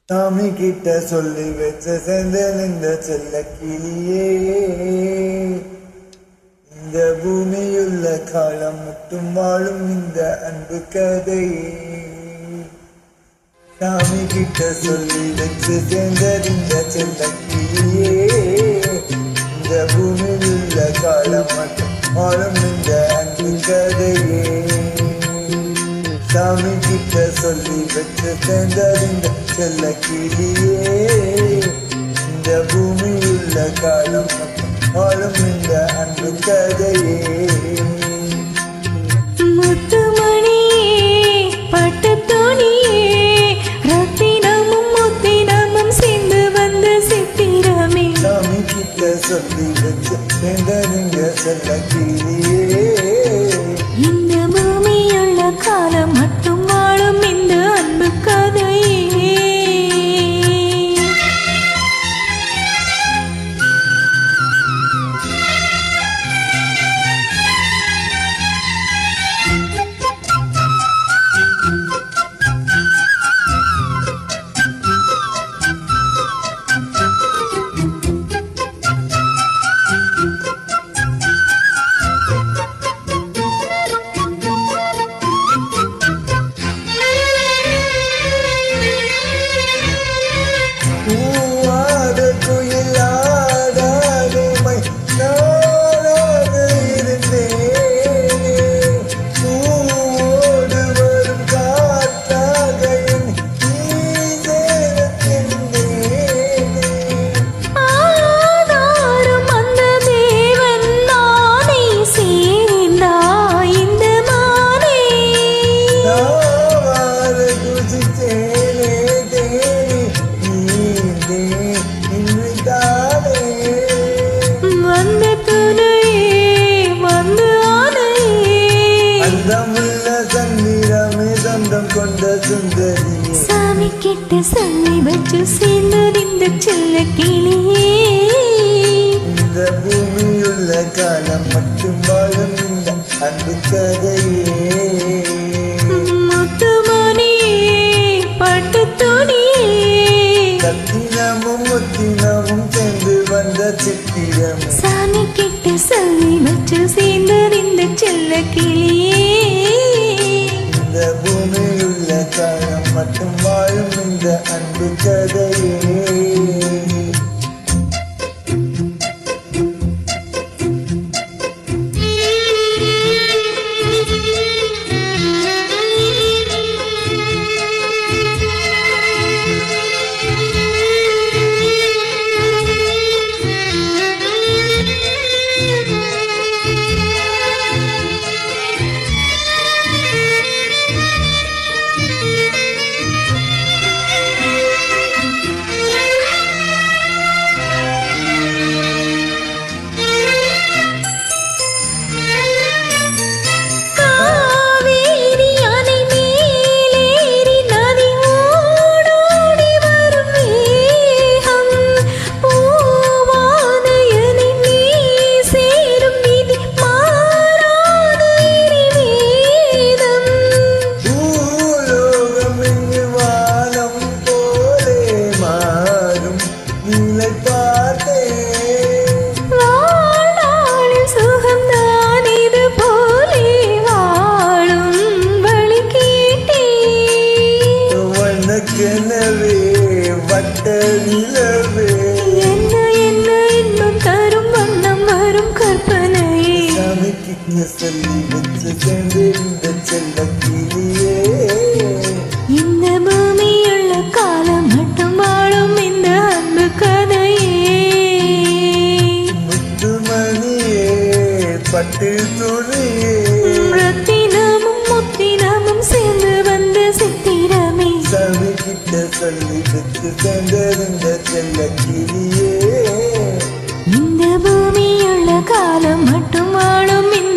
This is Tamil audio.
சாமி கிட்ட சொல்லி வச்ச செந்தல் இந்த செல்ல கிளியே, இந்த பூமியுள்ள காலம் மட்டும் வாழும் இந்த அன்பு கதையே. சாமி கிட்ட சொல்லி வச்சு செந்தல் இந்த செல்ல கிளியே, இந்த பூமியுள்ள காலம் மட்டும் வாழும் இந்த அன்பு கதையே. சாமி கிட்ட சொல்லி வச்சு செந்தல் இந்த செல்ல கிளியே, இந்த பூமியுள்ள காலம் மட்டும் வாழும் இந்த அன்பு கதையே. முத்துமணியே பட்டு துணியே, ரத்தினமும் முத்தினமும் சேர்ந்து வந்த சித்திரமே. சாமி கிட்ட சொல்லி வச்சு செந்தல் இந்த செல்ல கிளியே, இந்த பூமியுள்ள காலம் மட்டும் வாழும் இந்த அன்பு கதையே. பூவாத குயிலாடாதமை நானாக இருந்தேனே, பூவோடு வரும் காற்றாக என் நீதேனே. ஆதாரம் அந்த தேவன் நானே, சேர்ந்தாய் இந்த மானே. நாவார குதித்தேனே தேனி நீந்தே நின்றுதானே. வந்த துணையே வந்து ஆனையே, அந்தமுள்ள சந்திரமே சொந்தம் கொண்ட சுந்தரியே. சாமி கிட்ட சொல்லி வச்சு சேர்ந்தது இந்த செல்ல கிளியே. இந்த பூமியுள்ள காலம் மட்டும் வாழும் இந்த அன்பு கதையே. முத்துமணியே பட்டு துணியே, ரத்தினமும் முத்தினமும் சேர்ந்து வந்த சித்திரமே. சாமி கிட்ட சொல்லி வச்சு சேர்ந்தது இந்த செல்ல கிளியே. இந்த பூமியுள்ள காலம் மட்டும் வாழும் இந்த அன்பு கதையே. காவேரி அணை மேலேறி நதி ஓடோடி வரும் வேகம், பூவானையனை நீ சேரும் விதி மாறாது இனிவேதம். பூலோகம் இங்கு வானம் போலே மாறும் நிலை பார்த்தேன். வாழ்நாளில் சுகம்தான் இது போலே வாழும் வழி கேட்டேன். வண்ணக்கெனவே வட்ட நிலவே, என்ன என்ன இன்னும் தரும் வண்ணம் வரும் கற்பனையே. சாமி கிட்ட சொல்லி வச்சு சேர்ந்த செல்ல கிளியே. இந்த பூமியுள்ள காலம் மட்டும் வாழும் இந்த அன்பு கதையே. முத்துமணியே பட்டு துணியே, ரத்தினமும் முத்தினமும் சேர்ந்து வந்த சித்திரமே. சாமி கிட்ட சொல்லி வச்சு சேர்ந்த செல்ல கிளியே. இந்த பூமியுள்ள காலம் மட்டும் வாழும் இந்த